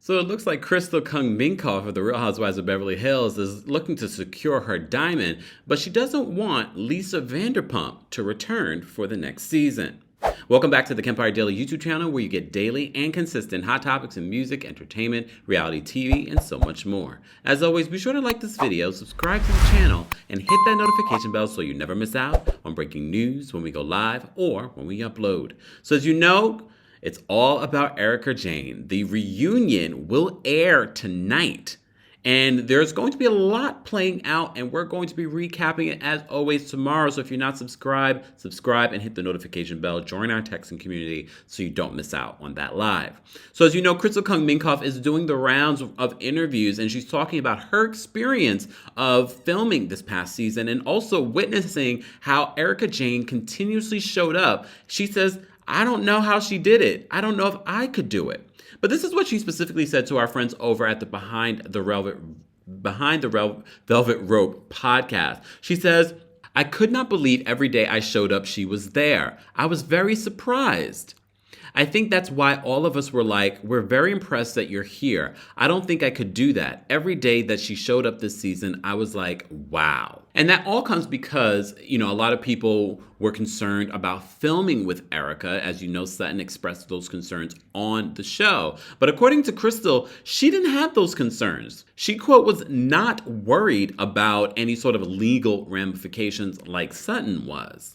So it looks like Crystal Kung Minkoff of the Real Housewives of Beverly Hills is looking to secure her diamond, but she doesn't want Lisa Vanderpump to return for the next season. Welcome back to the Kempire Daily YouTube channel, where you get daily and consistent hot topics in music, entertainment, reality TV, and so much more. As always, be sure to like this video, subscribe to the channel, and hit that notification bell so you never miss out on breaking news when we go live or when we upload. So as you know, it's all about Erika Jayne. The reunion will air tonight. And there's going to be a lot playing out, and we're going to be recapping it as always tomorrow. So if you're not subscribed, subscribe and hit the notification bell. Join our texting community so you don't miss out on that live. So as you know, Crystal Kung Minkoff is doing the rounds of interviews, and she's talking about her experience of filming this past season and also witnessing how Erika Jayne continuously showed up. She says, I don't know how she did it. I don't know if I could do it. But this is what she specifically said to our friends over at the Behind the Velvet Rope podcast. She says, I could not believe every day I showed up she was there. I was very surprised. I think that's why all of us were like, we're very impressed that you're here. I don't think I could do that. Every day that she showed up this season, I was like, wow. And that all comes because, a lot of people were concerned about filming with Erika. As you know, Sutton expressed those concerns on the show. But according to Crystal, she didn't have those concerns. She, quote, was not worried about any sort of legal ramifications like Sutton was.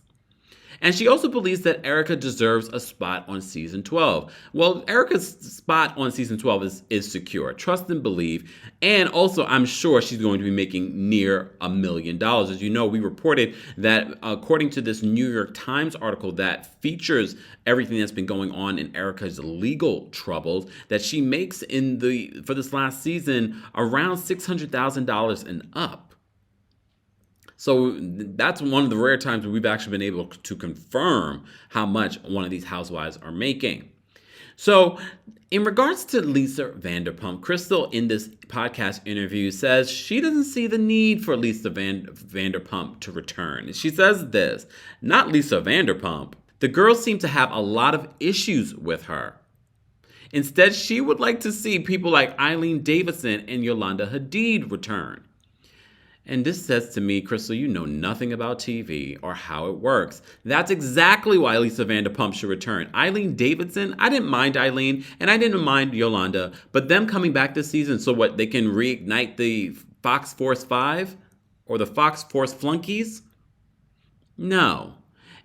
And she also believes that Erika deserves a spot on season 12. Well, Erika's spot on season 12 is secure. Trust and believe. And also, I'm sure she's going to be making near $1 million. As you know, we reported that according to this New York Times article that features everything that's been going on in Erika's legal troubles, that she makes for this last season around $600,000 and up. So that's one of the rare times we've actually been able to confirm how much one of these housewives are making. So in regards to Lisa Vanderpump, Crystal in this podcast interview says she doesn't see the need for Lisa Vanderpump to return. She says this, not Lisa Vanderpump. The girls seem to have a lot of issues with her. Instead, she would like to see people like Eileen Davidson and Yolanda Hadid return. And this says to me, Crystal, you know nothing about TV or how it works. That's exactly why Lisa Vanderpump should return. Eileen Davidson, I didn't mind Eileen, and I didn't mind Yolanda, but them coming back this season, so what, they can reignite the Fox Force 5 or the Fox Force flunkies? No.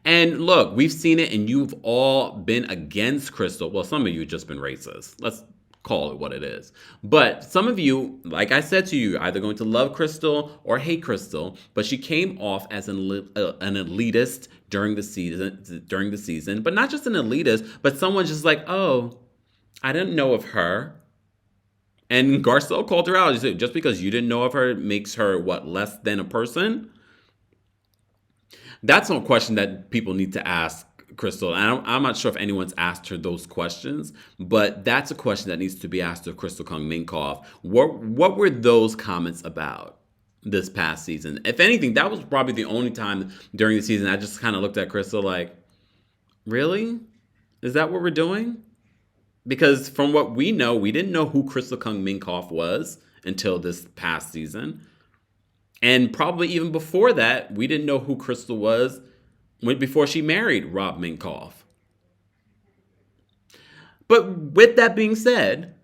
And look, we've seen it, and you've all been against Crystal. Well, some of you have just been racist. Let's call it what it is. But some of you, like I said to you, you're either going to love Crystal or hate Crystal, but she came off as an elitist during the season, but not just an elitist, but someone just like, oh, I didn't know of her. And Garcelle called her out. He said, just because you didn't know of her makes her, what, less than a person? That's a question that people need to ask Crystal. And I'm not sure if anyone's asked her those questions, but that's a question that needs to be asked of Crystal Kung Minkoff. What were those comments about this past season? If anything, that was probably the only time during the season I just kind of looked at Crystal like, really? Is that what we're doing? Because from what we know, we didn't know who Crystal Kung Minkoff was until this past season. And probably even before that, we didn't know who Crystal was before she married RHOBH Minkoff. But with that being said,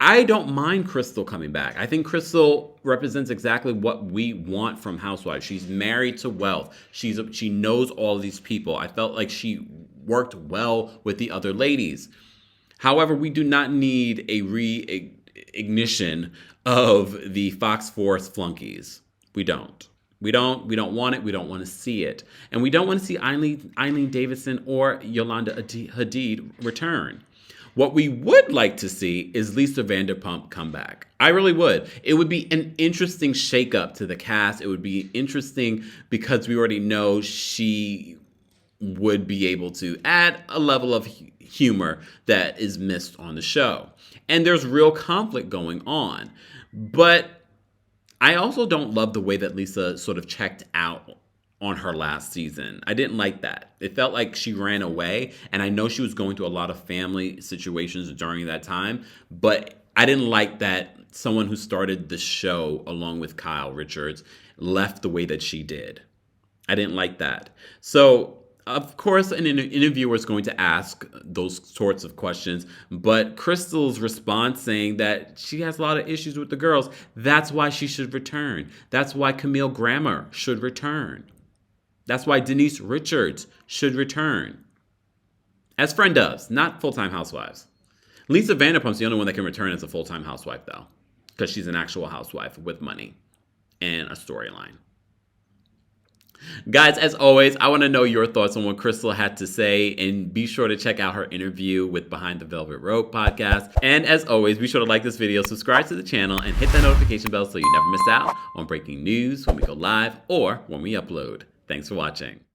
I don't mind Crystal coming back. I think Crystal represents exactly what we want from Housewives. She's married to wealth. She knows all of these people. I felt like she worked well with the other ladies. However, we do not need a reignition of the Fox Force flunkies. We don't. We don't want it. We don't want to see it. And we don't want to see Eileen Davidson or Yolanda Hadid return. What we would like to see is Lisa Vanderpump come back. I really would. It would be an interesting shakeup to the cast. It would be interesting because we already know she would be able to add a level of humor that is missed on the show. And there's real conflict going on. But I also don't love the way that Lisa sort of checked out on her last season. I didn't like that. It felt like she ran away, and I know she was going through a lot of family situations during that time, but I didn't like that someone who started the show along with Kyle Richards left the way that she did. I didn't like that. So, of course, an interviewer is going to ask those sorts of questions, but Crystal's response saying that she has a lot of issues with the girls. That's why she should return. That's why Camille Grammer should return. That's why Denise Richards should return. As friend does, not full-time housewives. Lisa Vanderpump's the only one that can return as a full-time housewife, though, because she's an actual housewife with money and a storyline. Guys, as always, I want to know your thoughts on what Crystal had to say, and be sure to check out her interview with Behind the Velvet Rope podcast. And as always, be sure to like this video, subscribe to the channel, and hit that notification bell so you never miss out on breaking news when we go live or when we upload. Thanks for watching.